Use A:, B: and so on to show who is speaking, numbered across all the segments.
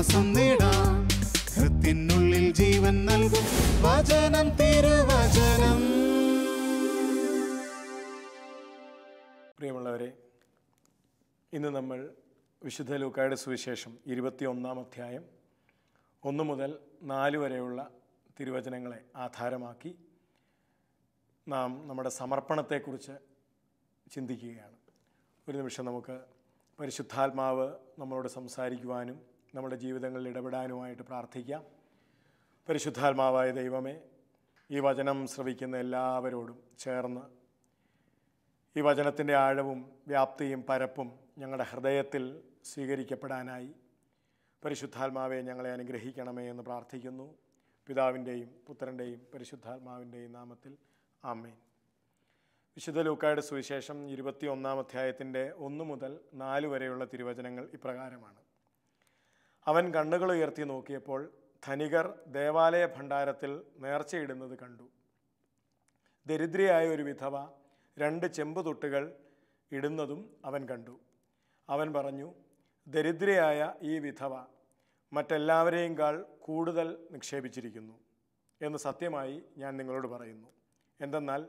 A: ആശ്വാസം നേടാം. ഹൃത്തിനുള്ളിൽ ജീവൻ നൽകും വചനം, തിരുവചനം.
B: പ്രിയമുള്ളവരെ, ഇന്ന് നമ്മൾ വിശുദ്ധ ലൂക്കായുടെ സുവിശേഷം 21-ാം അധ്യായം 1 മുതൽ 4 വരെയുള്ള തിരുവചനങ്ങളെ ആധാരമാക്കി നാം നമ്മുടെ സമർപ്പണത്തെക്കുറിച്ച് ചിന്തിക്കുകയാണ്. ഒരു നിമിഷം നമുക്ക് പരിശുദ്ധാത്മാവ് നമ്മളോട് സംസാരിക്കുവാനും നമ്മുടെ ജീവിതങ്ങളിൽ ഇടപെടാനുമായിട്ട് പ്രാർത്ഥിക്കാം. പരിശുദ്ധാത്മാവായ ദൈവമേ, ഈ വചനം ശ്രവിക്കുന്ന എല്ലാവരോടും ചേർന്ന് ഈ വചനത്തിൻ്റെ ആഴവും വ്യാപ്തിയും പരപ്പും ഞങ്ങളുടെ ഹൃദയത്തിൽ സ്വീകരിക്കപ്പെടാനായി പരിശുദ്ധാത്മാവെ ഞങ്ങളെ അനുഗ്രഹിക്കണമേ എന്ന് പ്രാർത്ഥിക്കുന്നു. പിതാവിൻ്റെയും പുത്രൻ്റെയും പരിശുദ്ധാത്മാവിൻ്റെയും നാമത്തിൽ ആമേൻ. വിശുദ്ധ ലൂക്കായുടെ സുവിശേഷം 21-ാം അധ്യായത്തിൻ്റെ 1 മുതൽ 4 വരെയുള്ള തിരുവചനങ്ങൾ ഇപ്രകാരമാണ്. അവൻ കണ്ണുകൾ ഉയർത്തി നോക്കിയപ്പോൾ ധനികർ ദേവാലയ ഭണ്ഡാരത്തിൽ നേർച്ചയിടുന്നത് കണ്ടു. ദരിദ്രയായ ഒരു വിധവ 2 ചെമ്പുതൊട്ടുകൾ ഇടുന്നതും അവൻ കണ്ടു. അവൻ പറഞ്ഞു, ദരിദ്രയായ ഈ വിധവ മറ്റെല്ലാവരെയുംകാൾ കൂടുതൽ നിക്ഷേപിച്ചിരിക്കുന്നു എന്ന് സത്യമായി ഞാൻ നിങ്ങളോട് പറയുന്നു. എന്തെന്നാൽ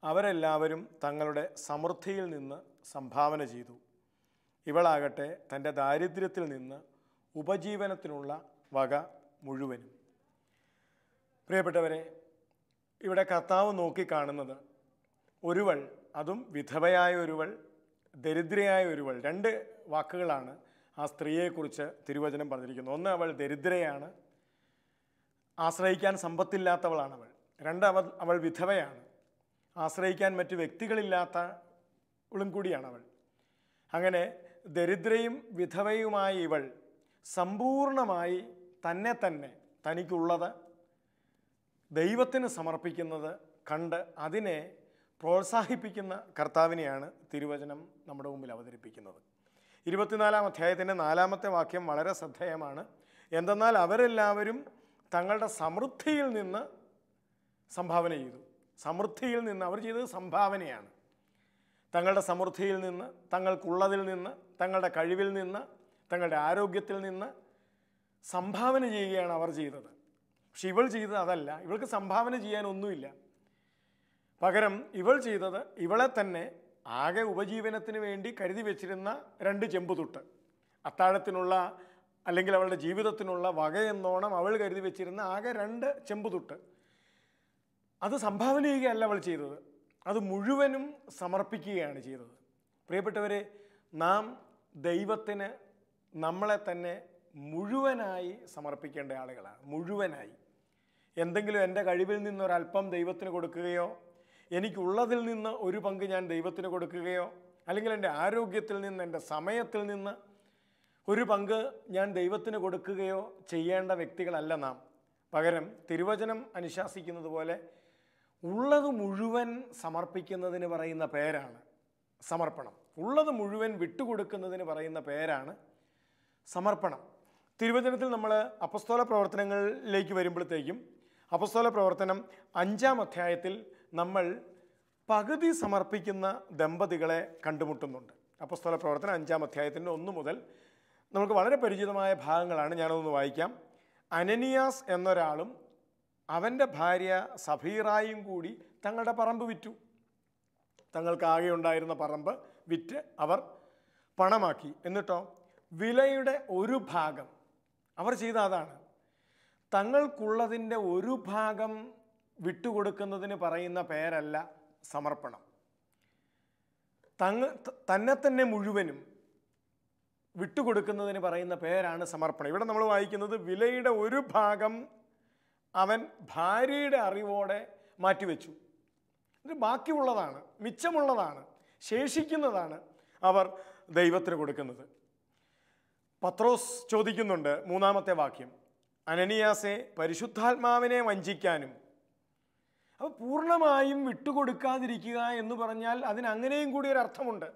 B: അവരെല്ലാവരും തങ്ങളുടെ സമൃദ്ധിയിൽ നിന്ന് സംഭാവന ചെയ്തു. ഇവളാകട്ടെ തൻ്റെ ദാരിദ്ര്യത്തിൽ നിന്ന് ഉപജീവനത്തിനുള്ള വക മുഴുവനും. പ്രിയപ്പെട്ടവരെ, ഇവിടെ കർത്താവ് നോക്കിക്കാണുന്നത് ഒരുവൾ, അതും വിധവയായ ഒരുവൾ, ദരിദ്രയായ ഒരുവൾ. 2 വാക്കുകളാണ് ആ സ്ത്രീയെക്കുറിച്ച് തിരുവചനം പറഞ്ഞിരിക്കുന്നത്. ഒന്ന്, അവൾ ദരിദ്രയാണ്, ആശ്രയിക്കാൻ സമ്പത്തില്ലാത്തവളാണവൾ. 2, അവൾ വിധവയാണ്, ആശ്രയിക്കാൻ മറ്റു വ്യക്തികളില്ലാത്തവളും കൂടിയാണവൾ. അങ്ങനെ ദരിദ്രയും വിധവയുമായ ഇവൾ സമ്പൂർണമായി തന്നെ തനിക്കുള്ളത് ദൈവത്തിന് സമർപ്പിക്കുന്നത് കണ്ട് അതിനെ പ്രോത്സാഹിപ്പിക്കുന്ന കർത്താവിനെയാണ് തിരുവചനം നമ്മുടെ മുമ്പിൽ അവതരിപ്പിക്കുന്നത്. 24-ാം അധ്യായത്തിൻ്റെ 4-ാമത്തെ വാക്യം വളരെ ശ്രദ്ധേയമാണ്. എന്തെന്നാൽ അവരെല്ലാവരും തങ്ങളുടെ സമൃദ്ധിയിൽ നിന്ന് സംഭാവന ചെയ്തു. സമൃദ്ധിയിൽ നിന്ന് അവർ ചെയ്തത് സംഭാവനയാണ്. തങ്ങളുടെ സമൃദ്ധിയിൽ നിന്ന്, തങ്ങൾക്കുള്ളതിൽ നിന്ന്, തങ്ങളുടെ കഴിവിൽ നിന്ന്, തങ്ങളുടെ ആരോഗ്യത്തിൽ നിന്ന് സംഭാവന ചെയ്യുകയാണ് അവർ ചെയ്തത്. പക്ഷെ ഇവൾ ചെയ്തത് അതല്ല. ഇവൾക്ക് സംഭാവന ചെയ്യാനൊന്നുമില്ല. പകരം ഇവൾ ചെയ്തത് ഇവളെ തന്നെ ആകെ ഉപജീവനത്തിന് വേണ്ടി കരുതി വെച്ചിരുന്ന 2 ചെമ്പുതൊട്ട്, അത്താഴത്തിനുള്ള അല്ലെങ്കിൽ അവളുടെ ജീവിതത്തിനുള്ള വകയെന്നോണം അവൾ കരുതി വെച്ചിരുന്ന ആകെ 2 ചെമ്പുതൊട്ട്, അത് സംഭാവന ചെയ്യുകയല്ല അവൾ ചെയ്തത്, അത് മുഴുവനും സമർപ്പിക്കുകയാണ് ചെയ്തത്. പ്രിയപ്പെട്ടവരെ, നാം ദൈവത്തിന് നമ്മളെ തന്നെ മുഴുവനായി സമർപ്പിക്കേണ്ട ആളുകളാണ്. മുഴുവനായി. എന്തെങ്കിലും എൻ്റെ കഴിവിൽ നിന്നൊരല്പം ദൈവത്തിന് കൊടുക്കുകയോ, എനിക്കുള്ളതിൽ നിന്ന് ഒരു പങ്ക് ഞാൻ ദൈവത്തിന് കൊടുക്കുകയോ, അല്ലെങ്കിൽ എൻ്റെ ആരോഗ്യത്തിൽ നിന്ന്, എൻ്റെ സമയത്തിൽ നിന്ന് ഒരു പങ്ക് ഞാൻ ദൈവത്തിന് കൊടുക്കുകയോ ചെയ്യേണ്ട വ്യക്തികളല്ല നാം. പകരം തിരുവചനം അനുശാസിക്കുന്നത് പോലെ ഉള്ളത് മുഴുവൻ സമർപ്പിക്കുന്നതിന് പറയുന്ന പേരാണ് സമർപ്പണം. ഉള്ളത് മുഴുവൻ വിട്ടുകൊടുക്കുന്നതിന് പറയുന്ന പേരാണ് സമർപ്പണം. തിരുവചനത്തിൽ നമ്മൾ അപ്പസ്തോല പ്രവർത്തനങ്ങളിലേക്ക് വരുമ്പോഴത്തേക്കും അപ്പസ്തോല പ്രവർത്തനം 5-ാം അധ്യായത്തിൽ നമ്മൾ പകുതി സമർപ്പിക്കുന്ന ദമ്പതികളെ കണ്ടുമുട്ടുന്നുണ്ട്. അപ്പസ്തോല പ്രവർത്തനം 5-ാം അധ്യായത്തിൻ്റെ 1 മുതൽ നമുക്ക് വളരെ പരിചിതമായ ഭാഗങ്ങളാണ്. ഞാനതൊന്ന് വായിക്കാം. അനനിയാസ് എന്നൊരാളും അവൻ്റെ ഭാര്യ സഫീറായും കൂടി തങ്ങളുടെ പറമ്പ് വിറ്റു. തങ്ങൾക്കാകെ ഉണ്ടായിരുന്ന പറമ്പ് വിറ്റ് അവർ പണമാക്കി. എന്നിട്ടോ വിലയുടെ ഒരു ഭാഗം അവർ ചെയ്ത അതാണ്. തങ്ങൾക്കുള്ളതിൻ്റെ ഒരു ഭാഗം വിട്ടുകൊടുക്കുന്നതിന് പറയുന്ന പേരല്ല സമർപ്പണം. തന്നെ മുഴുവനും വിട്ടുകൊടുക്കുന്നതിന് പറയുന്ന പേരാണ് സമർപ്പണം. ഇവിടെ നമ്മൾ വായിക്കുന്നത് വിലയുടെ ഒരു ഭാഗം അവൻ ഭാര്യയുടെ അറിവോടെ മാറ്റിവെച്ചു. ഇത് ബാക്കിയുള്ളതാണ്, മിച്ചമുള്ളതാണ്, ശേഷിക്കുന്നതാണ് അവർ ദൈവത്തിന് കൊടുക്കുന്നത്. പത്രോസ് ചോദിക്കുന്നുണ്ട് 3-ാമത്തെ വാക്യം, അനനിയാസെ, പരിശുദ്ധാത്മാവിനെ വഞ്ചിക്കാനും. അപ്പോൾ പൂർണ്ണമായും വിട്ടുകൊടുക്കാതിരിക്കുക എന്ന് പറഞ്ഞാൽ അതിനങ്ങനെയും കൂടി ഒരു അർത്ഥമുണ്ട്.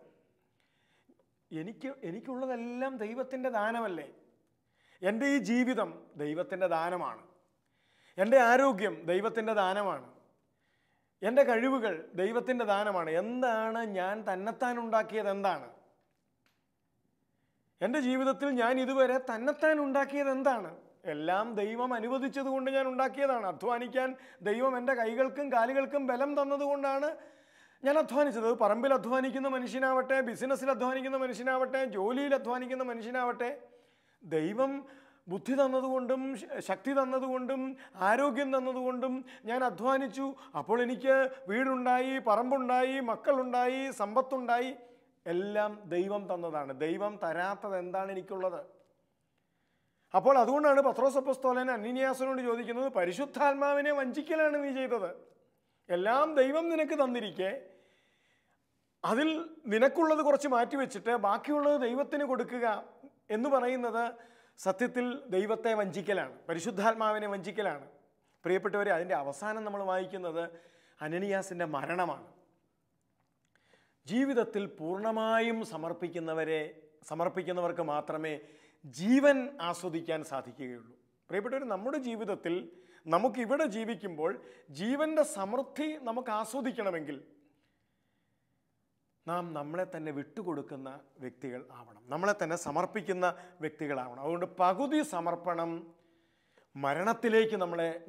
B: എനിക്കുള്ളതെല്ലാം ദൈവത്തിൻ്റെ ദാനമല്ലേ? എൻ്റെ ഈ ജീവിതം ദൈവത്തിൻ്റെ ദാനമാണ്, എൻ്റെ ആരോഗ്യം ദൈവത്തിൻ്റെ ദാനമാണ്, എൻ്റെ കഴിവുകൾ ദൈവത്തിൻ്റെ ദാനമാണ്. എന്താണ് ഞാൻ തന്നെത്താൻ ഉണ്ടാക്കിയത്? എന്താണ് എൻ്റെ ജീവിതത്തിൽ ഞാൻ ഇതുവരെ തന്നെത്താൻ ഉണ്ടാക്കിയത് എന്താണ്? എല്ലാം ദൈവം അനുവദിച്ചത് കൊണ്ട് ഞാൻ ഉണ്ടാക്കിയതാണ്. അധ്വാനിക്കാൻ ദൈവം എൻ്റെ കൈകൾക്കും കാലുകൾക്കും ബലം തന്നതുകൊണ്ടാണ് ഞാൻ അധ്വാനിച്ചത്. പറമ്പിൽ അധ്വാനിക്കുന്ന മനുഷ്യനാവട്ടെ, ബിസിനസ്സിൽ അധ്വാനിക്കുന്ന മനുഷ്യനാവട്ടെ, ജോലിയിൽ അധ്വാനിക്കുന്ന മനുഷ്യനാവട്ടെ, ദൈവം ബുദ്ധി തന്നതുകൊണ്ടും ശക്തി തന്നതുകൊണ്ടും ആരോഗ്യം തന്നതുകൊണ്ടും ഞാൻ അധ്വാനിച്ചു. അപ്പോൾ എനിക്ക് വീടുണ്ടായി, പറമ്പുണ്ടായി, മക്കളുണ്ടായി, സമ്പത്തുണ്ടായി. എല്ലാം ദൈവം തന്നതാണ്. ദൈവം തരാത്തത് എന്താണ് എനിക്കുള്ളത്? അപ്പോൾ അതുകൊണ്ടാണ് പത്രോസ് അപ്പോസ്തലൻ അനനീയാസിനോട് ചോദിക്കുന്നത്, പരിശുദ്ധാത്മാവിനെ വഞ്ചിക്കലാണ് നീ ചെയ്തത്. എല്ലാം ദൈവം നിനക്ക് തന്നിരിക്കെ അതിൽ നിനക്കുള്ളത് കുറച്ച് മാറ്റിവെച്ചിട്ട് ബാക്കിയുള്ളത് ദൈവത്തിന് കൊടുക്കുക എന്ന് പറയുന്നത് സത്യത്തിൽ ദൈവത്തെ വഞ്ചിക്കലാണ്, പരിശുദ്ധാത്മാവിനെ വഞ്ചിക്കലാണ്. പ്രിയപ്പെട്ടവരെ, അതിൻ്റെ അവസാനം നമ്മൾ വായിക്കുന്നത് അനനീയാസിൻ്റെ മരണമാണ്. ജീവിതത്തിൽ പൂർണ്ണമായും സമർപ്പിക്കുന്നവർക്ക് മാത്രമേ ജീവൻ ആസ്വദിക്കാൻ സാധിക്കുകയുള്ളൂ. പ്രിയപ്പെട്ടവർ, നമ്മുടെ ജീവിതത്തിൽ നമുക്കിവിടെ ജീവിക്കുമ്പോൾ ജീവൻ്റെ സമൃദ്ധി നമുക്ക് ആസ്വദിക്കണമെങ്കിൽ നാം നമ്മളെ തന്നെ വിട്ടുകൊടുക്കുന്ന വ്യക്തികൾ ആവണം, നമ്മളെ തന്നെ സമർപ്പിക്കുന്ന വ്യക്തികളാവണം. അതുകൊണ്ട് പകുതി സമർപ്പണം മരണത്തിലേക്ക്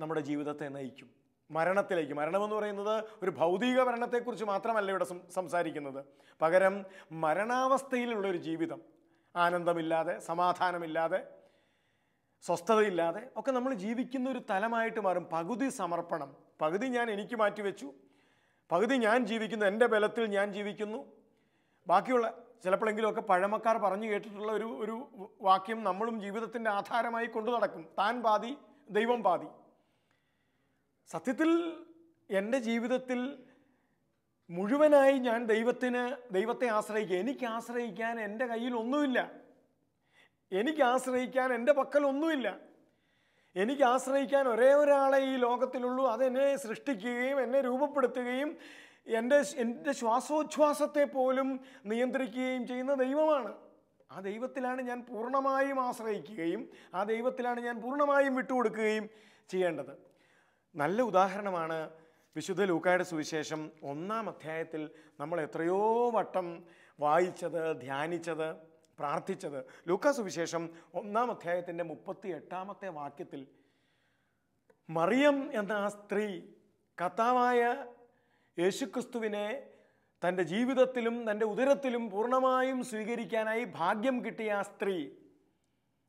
B: നമ്മുടെ ജീവിതത്തെ നയിക്കും. മരണമെന്ന് പറയുന്നത് ഒരു ഭൗതിക മരണത്തെക്കുറിച്ച് മാത്രമല്ല ഇവിടെ സംസാരിക്കുന്നത്. പകരം മരണാവസ്ഥയിലുള്ളൊരു ജീവിതം, ആനന്ദമില്ലാതെ, സമാധാനമില്ലാതെ, സ്വസ്ഥതയില്ലാതെ ഒക്കെ നമ്മൾ ജീവിക്കുന്ന ഒരു തലമായിട്ട് മാറും. പകുതി സമർപ്പണം, പകുതി ഞാൻ എനിക്ക് മാറ്റിവെച്ചു, പകുതി ഞാൻ ജീവിക്കുന്നു, എൻ്റെ ബലത്തിൽ ഞാൻ ജീവിക്കുന്നു. ബാക്കിയുള്ള ചിലപ്പോഴെങ്കിലുമൊക്കെ പഴമക്കാർ പറഞ്ഞു കേട്ടിട്ടുള്ള ഒരു വാക്യം നമ്മളും ജീവിതത്തിൻ്റെ ആധാരമായി കൊണ്ടു നടക്കും, താൻ പാതി ദൈവം പാതി. സത്യത്തിൽ എൻ്റെ ജീവിതത്തിൽ മുഴുവനായി ഞാൻ ദൈവത്തെ ആശ്രയിക്കുക. എനിക്ക് ആശ്രയിക്കാൻ എൻ്റെ കയ്യിൽ ഒന്നുമില്ല, എനിക്ക് ആശ്രയിക്കാൻ എൻ്റെ പക്കൽ ഒന്നുമില്ല. എനിക്ക് ആശ്രയിക്കാൻ ഒരേ ഒരാളെ ഈ ലോകത്തിലുള്ളൂ. അതെന്നെ സൃഷ്ടിക്കുകയും എന്നെ രൂപപ്പെടുത്തുകയും എൻ്റെ ശ്വാസോച്ഛ്വാസത്തെ പോലും നിയന്ത്രിക്കുകയും ചെയ്യുന്ന ദൈവമാണ്. ആ ദൈവത്തിലാണ് ഞാൻ പൂർണ്ണമായും ആശ്രയിക്കുകയും ആ ദൈവത്തിലാണ് ഞാൻ പൂർണ്ണമായും വിട്ടുകൊടുക്കുകയും ചെയ്യേണ്ടത്. നല്ല ഉദാഹരണമാണ് വിശുദ്ധ ലൂക്കായുടെ സുവിശേഷം 1-ാം അധ്യായത്തിൽ നമ്മൾ എത്രയോ വട്ടം വായിച്ചത്, ധ്യാനിച്ചത്, പ്രാർത്ഥിച്ചത്. ലൂക്കാ സുവിശേഷം 1-ാം അധ്യായത്തിൻ്റെ 38-ാമത്തെ വാക്യത്തിൽ മറിയം എന്ന ആ സ്ത്രീ കർത്താവായ യേശുക്രിസ്തുവിനെ തൻ്റെ ജീവിതത്തിലും തൻ്റെ ഉദരത്തിലും പൂർണ്ണമായും സ്വീകരിക്കാനായി ഭാഗ്യം കിട്ടിയ ആ സ്ത്രീ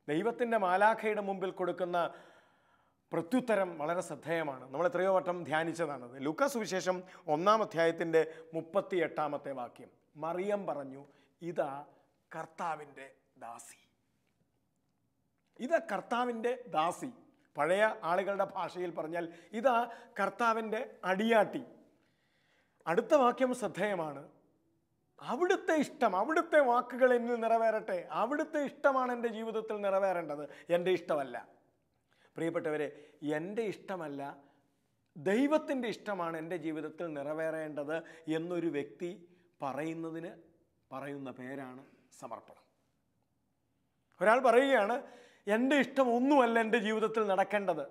B: ദൈവത്തിൻ്റെ മാലാഖയുടെ മുമ്പിൽ കൊടുക്കുന്ന പ്രത്യുത്തരം വളരെ ശ്രദ്ധേയമാണ്. നമ്മൾ എത്രയോ വട്ടം ധ്യാനിച്ചതാണത്. ലൂക്കാ സുവിശേഷം 1-ാം അധ്യായത്തിൻ്റെ 38-ാമത്തെ വാക്യം, മറിയം പറഞ്ഞു, ഇതാ കർത്താവിൻ്റെ ദാസി. ഇതാ കർത്താവിൻ്റെ ദാസി. പഴയ ആളുകളുടെ ഭാഷയിൽ പറഞ്ഞാൽ ഇതാ കർത്താവിൻ്റെ അടിയാട്ടി. അടുത്ത വാക്യം ശ്രദ്ധേയമാണ്, അവിടുത്തെ ഇഷ്ടം, അവിടുത്തെ വാക്കുകൾ എന്നിൽ നിറവേറട്ടെ. അവിടുത്തെ ഇഷ്ടമാണ് എൻ്റെ ജീവിതത്തിൽ നിറവേറേണ്ടത്, എൻ്റെ ഇഷ്ടമല്ല. പ്രിയപ്പെട്ടവരെ, എൻ്റെ ഇഷ്ടമല്ല, ദൈവത്തിൻ്റെ ഇഷ്ടമാണ് എൻ്റെ ജീവിതത്തിൽ നിറവേറേണ്ടത് എന്നൊരു വ്യക്തി പറയുന്ന പേരാണ് സമർപ്പണം. ഒരാൾ പറയുകയാണ്, എൻ്റെ ഇഷ്ടം ഒന്നുമല്ല എൻ്റെ ജീവിതത്തിൽ നടക്കേണ്ടത്,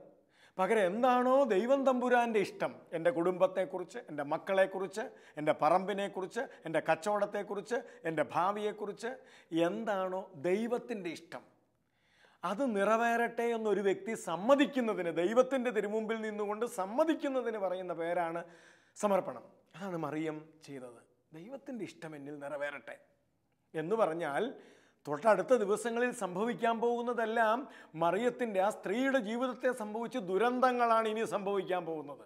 B: പകരം എന്താണോ ദൈവം തമ്പുരാൻ്റെ ഇഷ്ടം, എൻ്റെ കുടുംബത്തെക്കുറിച്ച്, എൻ്റെ മക്കളെക്കുറിച്ച്, എൻ്റെ പറമ്പിനെക്കുറിച്ച്, എൻ്റെ കച്ചവടത്തെക്കുറിച്ച്, എൻ്റെ ഭാവിയെക്കുറിച്ച് എന്താണോ ദൈവത്തിൻ്റെ ഇഷ്ടം അത് നിറവേറട്ടെ എന്നൊരു വ്യക്തി സമ്മതിക്കുന്നതിന്, ദൈവത്തിൻ്റെ തിരുമുമ്പിൽ നിന്നുകൊണ്ട് സമ്മതിക്കുന്നതിന് പറയുന്ന പേരാണ് സമർപ്പണം. അതാണ് മറിയം ചെയ്തത്. ദൈവത്തിൻ്റെ ഇഷ്ടം എന്നിൽ നിറവേറട്ടെ എന്ന് പറഞ്ഞാൽ തൊട്ടടുത്ത ദിവസങ്ങളിൽ സംഭവിക്കാൻ പോകുന്നതെല്ലാം മറിയത്തിൻ്റെ, ആ സ്ത്രീയുടെ ജീവിതത്തെ സംഭവിച്ച ദുരന്തങ്ങളാണ് ഇനി സംഭവിക്കാൻ പോകുന്നത്.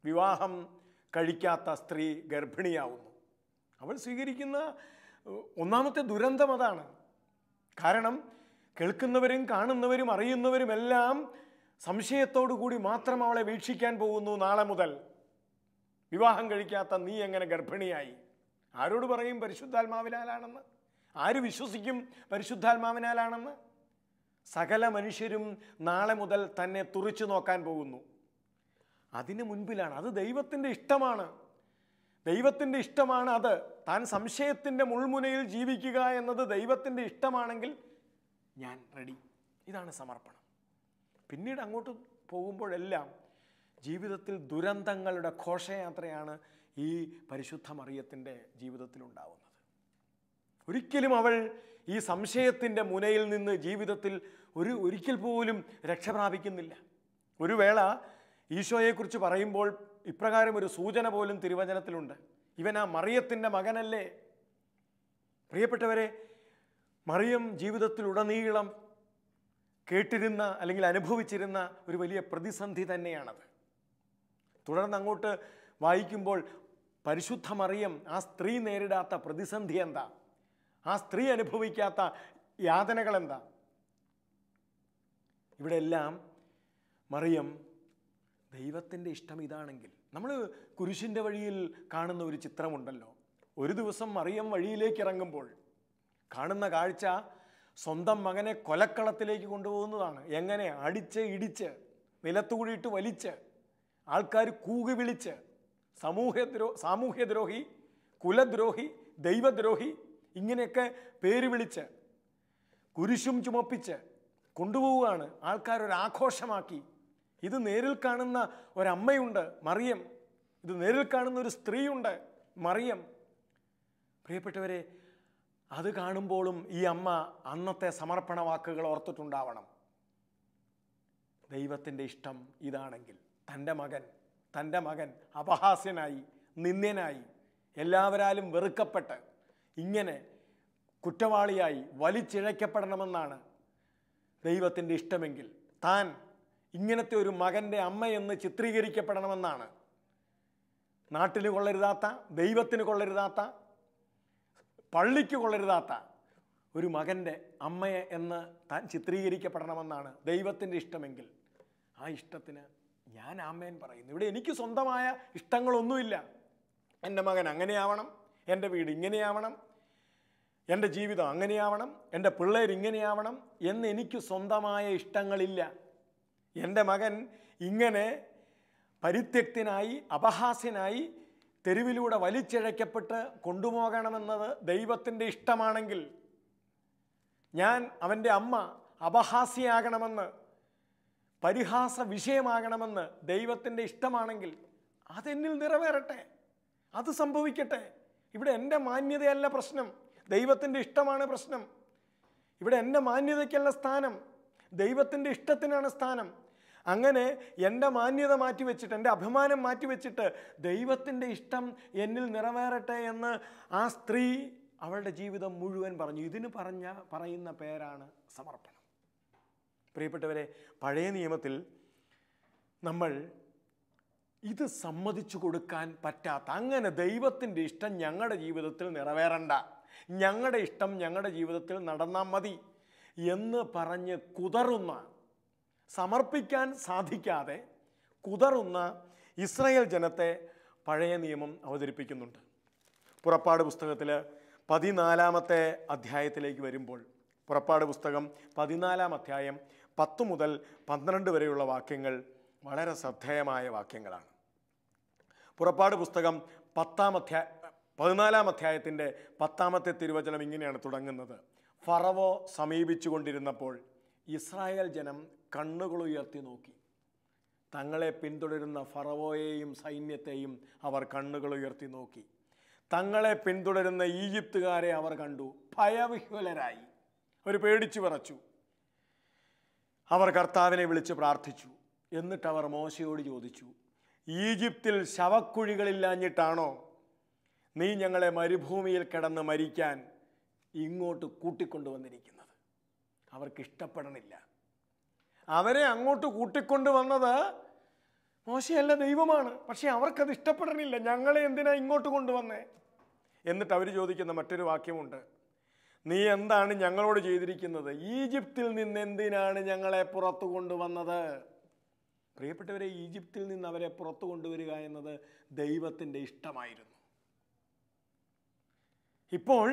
B: വിവാഹം കഴിക്കാത്ത സ്ത്രീ ഗർഭിണിയാവുന്നു. അവൾ സ്വീകരിക്കുന്ന 1-ാമത്തെ ദുരന്തം അതാണ്. കാരണം കേൾക്കുന്നവരും കാണുന്നവരും അറിയുന്നവരുമെല്ലാം സംശയത്തോടു കൂടി മാത്രം അവളെ വീക്ഷിക്കാൻ പോകുന്നു. നാളെ മുതൽ വിവാഹം കഴിക്കാത്ത നീ എങ്ങനെ ഗർഭിണിയായി? ആരോട് പറയും പരിശുദ്ധാത്മാവിനാലാണെന്ന്? ആര് വിശ്വസിക്കും പരിശുദ്ധാത്മാവിനാലാണെന്ന്? സകല മനുഷ്യരും നാളെ മുതൽ തന്നെ തുറിച്ചു നോക്കാൻ പോകുന്നു. അതിന് മുൻപിലാണ്, അത് ദൈവത്തിൻ്റെ ഇഷ്ടമാണ്, ദൈവത്തിൻ്റെ ഇഷ്ടമാണ്. അത് താൻ സംശയത്തിൻ്റെ മുൾമുനയിൽ ജീവിക്കുക എന്നത് ദൈവത്തിൻ്റെ ഇഷ്ടമാണെങ്കിൽ ഞാൻ റെഡി. ഇതാണ് സമർപ്പണം. പിന്നീട് അങ്ങോട്ട് പോകുമ്പോഴെല്ലാം ജീവിതത്തിൽ ദുരന്തങ്ങളുടെ ഘോഷയാത്രയാണ് ഈ പരിശുദ്ധ മറിയത്തിൻ്റെ ജീവിതത്തിലുണ്ടാവുന്നത്. ഒരിക്കലും അവൾ ഈ സംശയത്തിൻ്റെ മുനയിൽ നിന്ന് ജീവിതത്തിൽ ഒരിക്കൽ പോലും രക്ഷ പ്രാപിക്കുന്നില്ല. ഒരു വേള ഈശോയെക്കുറിച്ച് പറയുമ്പോൾ ഇപ്രകാരം ഒരു സൂചന പോലും തിരുവചനത്തിലുണ്ട്: ഇവൻ ആ മറിയത്തിൻ്റെ മകനല്ലേ. പ്രിയപ്പെട്ടവരെ, മറിയം ജീവിതത്തിലുടനീളം കേട്ടിരുന്ന അല്ലെങ്കിൽ അനുഭവിച്ചിരുന്ന ഒരു വലിയ പ്രതിസന്ധി തന്നെയാണത്. തുടർന്ന് അങ്ങോട്ട് വായിക്കുമ്പോൾ പരിശുദ്ധ മറിയം, ആ സ്ത്രീ നേരിടാത്ത പ്രതിസന്ധി എന്താ, ആ സ്ത്രീ അനുഭവിക്കാത്ത യാതനകൾ എന്താ? ഇവിടെ എല്ലാം മറിയം ദൈവത്തിൻ്റെ ഇഷ്ടം ഇതാണെങ്കിൽ, നമ്മൾ കുരിശിൻ്റെ വഴിയിൽ കാണുന്ന ഒരു ചിത്രമുണ്ടല്ലോ. ഒരു ദിവസം മറിയം വഴിയിലേക്ക് ഇറങ്ങുമ്പോൾ കാണുന്ന കാഴ്ച സ്വന്തം മകനെ കൊലക്കളത്തിലേക്ക് കൊണ്ടുപോകുന്നതാണ്. എങ്ങനെ? അടിച്ച് ഇടിച്ച് നിലത്തുകൂടിയിട്ട് വലിച്ച്, ആൾക്കാർ കൂകി വിളിച്ച്, സാമൂഹ്യദ്രോഹി, കുലദ്രോഹി, ദൈവദ്രോഹി ഇങ്ങനെയൊക്കെ പേര് വിളിച്ച് കുരിശും ചുമപ്പിച്ച് കൊണ്ടുപോവുകയാണ്. ആൾക്കാരൊരാഘോഷമാക്കി. ഇത് നേരിൽ കാണുന്ന ഒരമ്മയുണ്ട്, മറിയം. ഇത് നേരിൽ കാണുന്ന ഒരു സ്ത്രീയുണ്ട്, മറിയം. പ്രിയപ്പെട്ടവരെ, അത് കാണുമ്പോഴും ഈ അമ്മ അന്നത്തെ സമർപ്പണ വാക്കുകൾ ഓർത്തിട്ടുണ്ടാവണം. ദൈവത്തിൻ്റെ ഇഷ്ടം ഇതാണെങ്കിൽ തൻ്റെ മകൻ അപഹാസ്യനായി, നിന്ദ്യനായി, എല്ലാവരാലും വെറുക്കപ്പെട്ട് ഇങ്ങനെ കുറ്റവാളിയായി വലിച്ചിഴയ്ക്കപ്പെടണമെന്നാണ് ദൈവത്തിൻ്റെ ഇഷ്ടമെങ്കിൽ, താൻ ഇങ്ങനത്തെ ഒരു മകൻ്റെ അമ്മയെന്ന് ചിത്രീകരിക്കപ്പെടണമെന്നാണ്, നാട്ടിന് കൊള്ളരുതാത്ത, ദൈവത്തിന് കൊള്ളരുതാത്ത, പള്ളിക്ക് കൊള്ളരുതാത്ത ഒരു മകൻ്റെ അമ്മയെ എന്ന് താൻ ചിത്രീകരിക്കപ്പെടണമെന്നാണ് ദൈവത്തിൻ്റെ ഇഷ്ടമെങ്കിൽ, ആ ഇഷ്ടത്തിന് ഞാൻ ആമേൻ പറയുന്നു. ഇവിടെ എനിക്ക് സ്വന്തമായ ഇഷ്ടങ്ങളൊന്നുമില്ല. എൻ്റെ മകൻ അങ്ങനെയാവണം, എൻ്റെ വീട് ഇങ്ങനെയാവണം, എൻ്റെ ജീവിതം അങ്ങനെയാവണം, എൻ്റെ പിള്ളേർ ഇങ്ങനെയാവണം എന്ന് എനിക്ക് സ്വന്തമായ ഇഷ്ടങ്ങളില്ല. എൻ്റെ മകൻ ഇങ്ങനെ പരിത്യക്തനായി, അപഹാസ്യനായി, തെരുവിലൂടെ വലിച്ചിഴയ്ക്കപ്പെട്ട് കൊണ്ടുപോകണമെന്നത് ദൈവത്തിൻ്റെ ഇഷ്ടമാണെങ്കിൽ, ഞാൻ അവൻ്റെ അമ്മ അപഹാസ്യയാകണമെന്ന്, പരിഹാസ വിഷയമാകണമെന്ന് ദൈവത്തിൻ്റെ ഇഷ്ടമാണെങ്കിൽ അതെന്നിൽ നിറവേറട്ടെ, അത് സംഭവിക്കട്ടെ. ഇവിടെ എൻ്റെ മാന്യതയല്ല പ്രശ്നം, ദൈവത്തിൻ്റെ ഇഷ്ടമാണ് പ്രശ്നം. ഇവിടെ എൻ്റെ മാന്യതയ്ക്കല്ല സ്ഥാനം, ദൈവത്തിൻ്റെ ഇഷ്ടത്തിനാണ് സ്ഥാനം. അങ്ങനെ എൻ്റെ മാന്യത മാറ്റിവെച്ചിട്ട്, എൻ്റെ അഭിമാനം മാറ്റിവെച്ചിട്ട് ദൈവത്തിൻ്റെ ഇഷ്ടം എന്നിൽ നിറവേറട്ടെ എന്ന് ആ സ്ത്രീ അവളുടെ ജീവിതം മുഴുവൻ പറഞ്ഞു. ഇതിന് പറയുന്ന പേരാണ് സമർപ്പണം. പ്രിയപ്പെട്ടവരെ, പഴയ നിയമത്തിൽ നമ്മൾ ഇത് സമ്മതിച്ചു കൊടുക്കാൻ പറ്റാത്ത, അങ്ങനെ ദൈവത്തിൻ്റെ ഇഷ്ടം ഞങ്ങളുടെ ജീവിതത്തിൽ നിറവേറണ്ട, ഞങ്ങളുടെ ഇഷ്ടം ഞങ്ങളുടെ ജീവിതത്തിൽ നടന്നാൽ മതി എന്ന് പറഞ്ഞ് കുതറുന്ന, സമർപ്പിക്കാൻ സാധിക്കാതെ കുതറുന്ന ഇസ്രായേൽ ജനത്തെ പഴയ നിയമം അവതരിപ്പിക്കുന്നുണ്ട്. പുറപ്പാട് പുസ്തകത്തിൽ 14-ാമത്തെ അധ്യായത്തിലേക്ക് വരുമ്പോൾ, പുറപ്പാട് പുസ്തകം 14-ാം അധ്യായം 10 മുതൽ 12 വരെയുള്ള വാക്യങ്ങൾ വളരെ ശ്രദ്ധേയമായ വാക്യങ്ങളാണ്. പുറപ്പാട് പുസ്തകം 14-ാം അധ്യായത്തിൻ്റെ 10-ാമത്തെ തിരുവചനം ഇങ്ങനെയാണ് തുടങ്ങുന്നത്: ഫറവോ സമീപിച്ചു കൊണ്ടിരുന്നപ്പോൾ ഇസ്രായേൽ ജനം കണ്ണുകളുയർത്തി നോക്കി. തങ്ങളെ പിന്തുടരുന്ന ഫറവോയെയും സൈന്യത്തെയും അവർ കണ്ണുകളുയർത്തി നോക്കി. തങ്ങളെ പിന്തുടരുന്ന ഈജിപ്തുകാരെ അവർ കണ്ടു. ഭയവിഹ്വലരായി, അവർ പേടിച്ചു വിറച്ചു. അവർ കർത്താവിനെ വിളിച്ച് പ്രാർത്ഥിച്ചു. എന്നിട്ട് അവർ മോശയോട് ചോദിച്ചു: ഈജിപ്തിൽ ശവക്കുഴികളില്ലാഞ്ഞിട്ടാണോ നീ ഞങ്ങളെ മരുഭൂമിയിൽ കിടന്ന് മരിക്കാൻ ഇങ്ങോട്ട് കൂട്ടിക്കൊണ്ടുവന്നിരിക്കുന്നത്? അവർക്കിഷ്ടപ്പെടണില്ല. അവരെ അങ്ങോട്ട് കൂട്ടിക്കൊണ്ടുവന്നത് മോശയല്ല, ദൈവമാണ്. പക്ഷെ അവർക്കത് ഇഷ്ടപ്പെടണില്ല. ഞങ്ങളെ എന്തിനാ ഇങ്ങോട്ട് കൊണ്ടുവന്നേ? എന്നിട്ട് അവർ ചോദിക്കുന്ന മറ്റൊരു വാക്യമുണ്ട്: നീ എന്താണ് ഞങ്ങളോട് ചെയ്തിരിക്കുന്നത്? ഈജിപ്തിൽ നിന്ന് എന്തിനാണ് ഞങ്ങളെ പുറത്തു കൊണ്ടുവന്നത്? പ്രിയപ്പെട്ടവരെ, ഈജിപ്തിൽ നിന്ന് അവരെ പുറത്തു കൊണ്ടുവരിക എന്നത് ദൈവത്തിൻ്റെ ഇഷ്ടമായിരുന്നു. ഇപ്പോൾ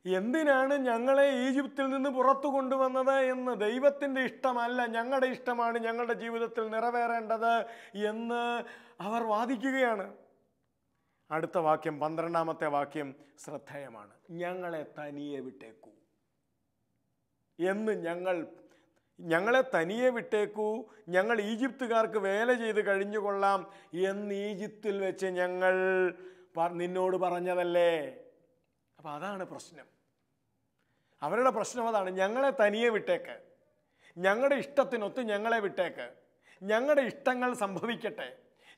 B: എന്തിനാണ് ഞങ്ങളെ ഈജിപ്തിൽ നിന്ന് പുറത്തു കൊണ്ടുവന്നത് എന്ന് ദൈവത്തിൻ്റെ ഇഷ്ടമല്ല, ഞങ്ങളുടെ ഇഷ്ടമാണ് ഞങ്ങളുടെ ജീവിതത്തിൽ നിറവേറേണ്ടത് എന്ന് അവർ വാദിക്കുകയാണ്. അടുത്ത വാക്യം, 12-ാമത്തെ വാക്യം ശ്രദ്ധേയമാണ്: ഞങ്ങളെ തനിയെ വിട്ടേക്കൂ എന്ന് ഞങ്ങളെ തനിയെ വിട്ടേക്കൂ, ഞങ്ങൾ ഈജിപ്തുകാർക്ക് വേല ചെയ്ത് കഴിഞ്ഞുകൊള്ളാം എന്ന് ഈജിപ്തിൽ വെച്ച് ഞങ്ങൾ നിന്നോട് പറഞ്ഞതല്ലേ. അപ്പം അതാണ് പ്രശ്നം. അവരുടെ പ്രശ്നം അതാണ്. ഞങ്ങളെ തനിയെ വിട്ടേക്ക്, ഞങ്ങളുടെ ഇഷ്ടത്തിനൊത്ത് ഞങ്ങളെ വിട്ടേക്ക്, ഞങ്ങളുടെ ഇഷ്ടങ്ങൾ സംഭവിക്കട്ടെ,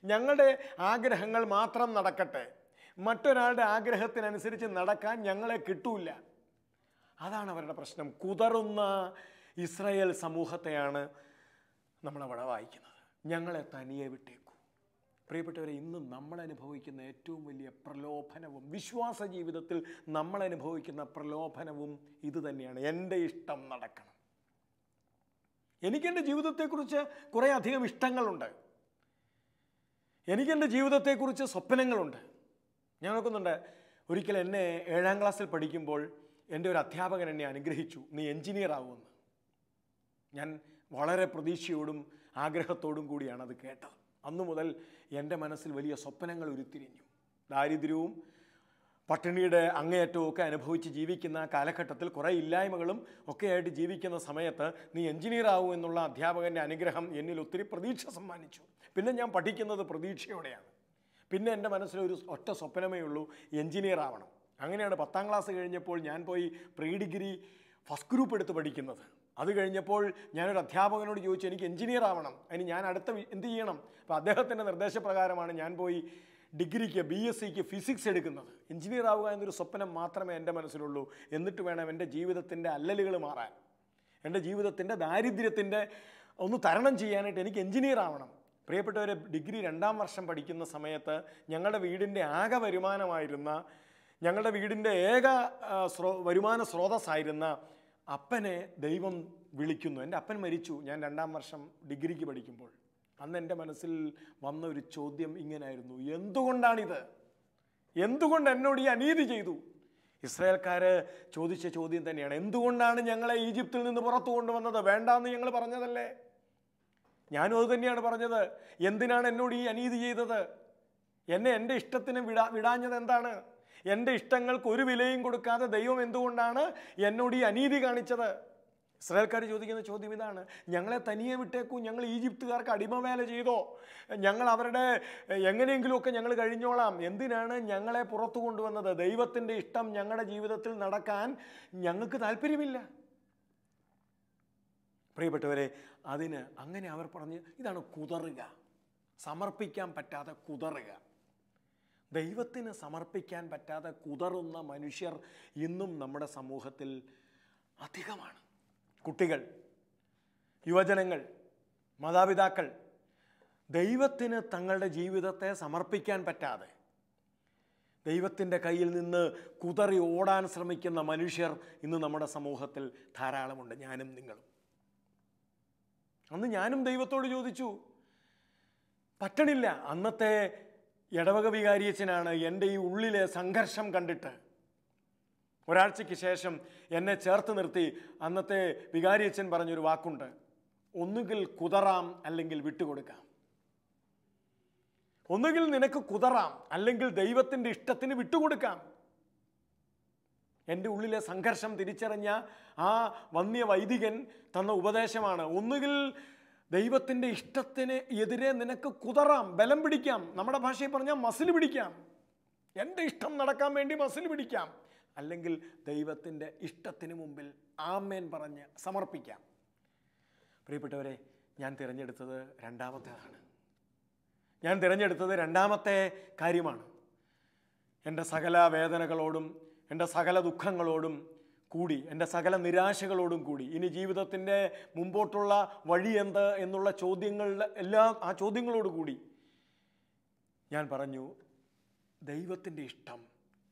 B: ഞങ്ങളുടെ ആഗ്രഹങ്ങൾ മാത്രം നടക്കട്ടെ, മറ്റൊരാളുടെ ആഗ്രഹത്തിനനുസരിച്ച് നടക്കാൻ ഞങ്ങളെ കിട്ടൂല. അതാണ് അവരുടെ പ്രശ്നം. കുതറുന്ന ഇസ്രായേൽ സമൂഹത്തെയാണ് നമ്മളവിടെ വായിക്കുന്നത്. ഞങ്ങളെ തനിയെ വിട്ടേക്കൂ. പ്രിയപ്പെട്ടവരെ, ഇന്ന് നമ്മൾ അനുഭവിക്കുന്ന ഏറ്റവും വലിയ പ്രലോഭനവും വിശ്വാസ ജീവിതത്തിൽ നമ്മൾ അനുഭവിക്കുന്ന പ്രലോഭനവും ഇത് തന്നെയാണ്. എൻ്റെ ഇഷ്ടം നടക്കണം. എനിക്കെൻ്റെ ജീവിതത്തെക്കുറിച്ച് കുറേ അധികം ഇഷ്ടങ്ങളുണ്ട്. എനിക്കെൻ്റെ ജീവിതത്തെക്കുറിച്ച് സ്വപ്നങ്ങളുണ്ട്. ഞാൻ നോക്കുന്നുണ്ട്, ഒരിക്കൽ എന്നെ 7ാം ക്ലാസ്സിൽ പഠിക്കുമ്പോൾ എൻ്റെ ഒരു അധ്യാപകൻ എന്നെ അനുഗ്രഹിച്ചു, നീ എൻജിനീയർ ആവുമെന്ന്. ഞാൻ വളരെ പ്രതീക്ഷയോടും ആഗ്രഹത്തോടും കൂടിയാണ് അത് കേട്ടത്. അന്നു മുതൽ എൻ്റെ മനസ്സിൽ വലിയ സ്വപ്നങ്ങൾ ഉരുത്തിരിഞ്ഞു. ദാരിദ്ര്യവും പട്ടിണിയുടെ അങ്ങേയറ്റവും ഒക്കെ അനുഭവിച്ച് ജീവിക്കുന്ന കാലഘട്ടത്തിൽ കുറേ ഇല്ലായ്മകളും ഒക്കെ ആയിട്ട് ജീവിക്കുന്ന സമയത്ത് നീ എൻജിനീയർ ആവൂ എന്നുള്ള അധ്യാപകൻ്റെ അനുഗ്രഹം എന്നിൽ ഒത്തിരി പ്രതീക്ഷ സമ്മാനിച്ചു. പിന്നെ ഞാൻ പഠിക്കുന്നത് പ്രതീക്ഷയോടെയാണ്. പിന്നെ എൻ്റെ മനസ്സിലൊരു ഒറ്റ സ്വപ്നമേ ഉള്ളൂ, എൻജിനീയർ ആവണം. അങ്ങനെയാണ് 10ാം ക്ലാസ് കഴിഞ്ഞപ്പോൾ ഞാൻ പോയി പ്രീ ഡിഗ്രി ഫസ്റ്റ് ഗ്രൂപ്പ് എടുത്ത് പഠിക്കുന്നത്. അത് കഴിഞ്ഞപ്പോൾ ഞാനൊരു അധ്യാപകനോട് ചോദിച്ചു, എനിക്ക് എൻജിനീയർ ആവണം, അതിന് ഞാൻ അടുത്ത എന്ത് ചെയ്യണം? അപ്പോൾ അദ്ദേഹത്തിൻ്റെ നിർദ്ദേശപ്രകാരമാണ് ഞാൻ പോയി ഡിഗ്രിക്ക് BSc ഫിസിക്സ് എടുക്കുന്നത്. എൻജിനീയർ ആവുക എന്നൊരു സ്വപ്നം മാത്രമേ എൻ്റെ മനസ്സിലുള്ളൂ. എന്നിട്ട് വേണം എൻ്റെ ജീവിതത്തിൻ്റെ അല്ലലുകൾ മാറാൻ, എൻ്റെ ജീവിതത്തിൻ്റെ ദാരിദ്ര്യത്തിൻ്റെ ഒന്ന് തരണം ചെയ്യാനായിട്ട് എനിക്ക് എൻജിനീയർ ആവണം. പ്രിയപ്പെട്ടവരെ, ഡിഗ്രി 2ാം വർഷം പഠിക്കുന്ന സമയത്ത് ഞങ്ങളുടെ വീടിൻ്റെ ആകെ വരുമാനമായിരുന്ന, ഞങ്ങളുടെ വീടിൻ്റെ ഏക വരുമാന സ്രോതസ്സായിരുന്ന അപ്പനെ ദൈവം വിളിക്കുന്നു. എൻ്റെ അപ്പൻ മരിച്ചു ഞാൻ 2ാം വർഷം ഡിഗ്രിക്ക് പഠിക്കുമ്പോൾ. അന്ന് എൻ്റെ മനസ്സിൽ വന്ന ഒരു ചോദ്യം ഇങ്ങനായിരുന്നു, എന്തുകൊണ്ടാണിത്? എന്തുകൊണ്ട് എന്നോട് ഈ അനീതി ചെയ്തു? ഇസ്രായേൽക്കാർ ചോദിച്ച ചോദ്യം തന്നെയാണ്. എന്തുകൊണ്ടാണ് ഞങ്ങളെ ഈജിപ്തിൽ നിന്ന് പുറത്തു കൊണ്ടുവന്നത്? വേണ്ടാന്ന് ഞങ്ങൾ പറഞ്ഞതല്ലേ? ഞാനും അത് തന്നെയാണ് പറഞ്ഞത്. എന്തിനാണ് എന്നോട് ഈ അനീതി ചെയ്തത്? എന്നെ എൻ്റെ ഇഷ്ടത്തിന് വിടാഞ്ഞത് എന്താണ്? എൻ്റെ ഇഷ്ടങ്ങൾക്ക് ഒരു വിലയും കൊടുക്കാതെ ദൈവം എന്തുകൊണ്ടാണ് എന്നോട് ഈ അനീതി കാണിച്ചത്? ഇസ്രായേൽക്കാർ ചോദിക്കുന്ന ചോദ്യം ഇതാണ്. ഞങ്ങളെ തനിയെ വിട്ടേക്കൂ, ഞങ്ങൾ ഈജിപ്തുകാർക്ക് അടിമവേല ചെയ്തോ? ഞങ്ങൾ അവരുടെ എങ്ങനെയെങ്കിലുമൊക്കെ ഞങ്ങൾ കഴിഞ്ഞോളാം. എന്തിനാണ് ഞങ്ങളെ പുറത്തു കൊണ്ടുവന്നത്? ദൈവത്തിൻ്റെ ഇഷ്ടം ഞങ്ങളുടെ ജീവിതത്തിൽ നടക്കാൻ ഞങ്ങൾക്ക് താല്പര്യമില്ല. പ്രിയപ്പെട്ടവരെ, അങ്ങനെ അവർ പറഞ്ഞ് ഇതാണ് കുതറുക, സമർപ്പിക്കാൻ പറ്റാതെ കുതറുക. ദൈവത്തിന് സമർപ്പിക്കാൻ പറ്റാതെ കുതറുന്ന മനുഷ്യർ ഇന്നും നമ്മുടെ സമൂഹത്തിൽ അധികമാണ്. കുട്ടികൾ, യുവജനങ്ങൾ, മാതാപിതാക്കൾ ദൈവത്തിന് തങ്ങളുടെ ജീവിതത്തെ സമർപ്പിക്കാൻ പറ്റാതെ ദൈവത്തിൻ്റെ കയ്യിൽ നിന്ന് കുതറി ഓടാൻ ശ്രമിക്കുന്ന മനുഷ്യർ ഇന്ന് നമ്മുടെ സമൂഹത്തിൽ ധാരാളമുണ്ട്, ഞാനും നിങ്ങളും. അന്ന് ഞാനും ദൈവത്തോട് ചോദിച്ചു, പറ്റണില്ല. അന്നത്തെ ഇടവക വികാരിയച്ഛനാണ് എൻ്റെ ഈ ഉള്ളിലെ സംഘർഷം കണ്ടിട്ട് ഒരാഴ്ചയ്ക്ക് ശേഷം എന്നെ ചേർത്ത് നിർത്തി അന്നത്തെ വികാരിയച്ഛൻ പറഞ്ഞൊരു വാക്കുണ്ട്, ഒന്നുകിൽ കുതറാം അല്ലെങ്കിൽ വിട്ടുകൊടുക്കാം. ഒന്നുകിൽ നിനക്ക് കുതറാം, അല്ലെങ്കിൽ ദൈവത്തിൻ്റെ ഇഷ്ടത്തിന് വിട്ടുകൊടുക്കാം. എൻ്റെ ഉള്ളിലെ സംഘർഷം തിരിച്ചറിഞ്ഞ ആ വന്യ വൈദികൻ തന്ന ഉപദേശമാണ്, ഒന്നുകിൽ ദൈവത്തിൻ്റെ ഇഷ്ടത്തിന് എതിരെ നിനക്ക് കുതറാം, ബലം പിടിക്കാം. നമ്മുടെ ഭാഷയിൽ പറഞ്ഞാൽ മസിൽ പിടിക്കാം. എൻ്റെ ഇഷ്ടം നടക്കാൻ വേണ്ടി മസിൽ പിടിക്കാം. അല്ലെങ്കിൽ ദൈവത്തിൻ്റെ ഇഷ്ടത്തിന് മുമ്പിൽ ആമേൻ പറഞ്ഞ് സമർപ്പിക്കാം. പ്രിയപ്പെട്ടവരെ, ഞാൻ തിരഞ്ഞെടുത്തത് രണ്ടാമത്തേതാണ്. ഞാൻ തിരഞ്ഞെടുത്തത് രണ്ടാമത്തെ കാര്യമാണ്. എൻ്റെ സകല വേദനകളോടും എൻ്റെ സകല ദുഃഖങ്ങളോടും കൂടി, എൻ്റെ സകല നിരാശകളോടും കൂടി ഇനി ജീവിതത്തിൻ്റെ മുമ്പോട്ടുള്ള വഴി എന്ത് എന്നുള്ള ആ ചോദ്യങ്ങളോട് കൂടി ഞാൻ പറഞ്ഞു, ദൈവത്തിൻ്റെ ഇഷ്ടം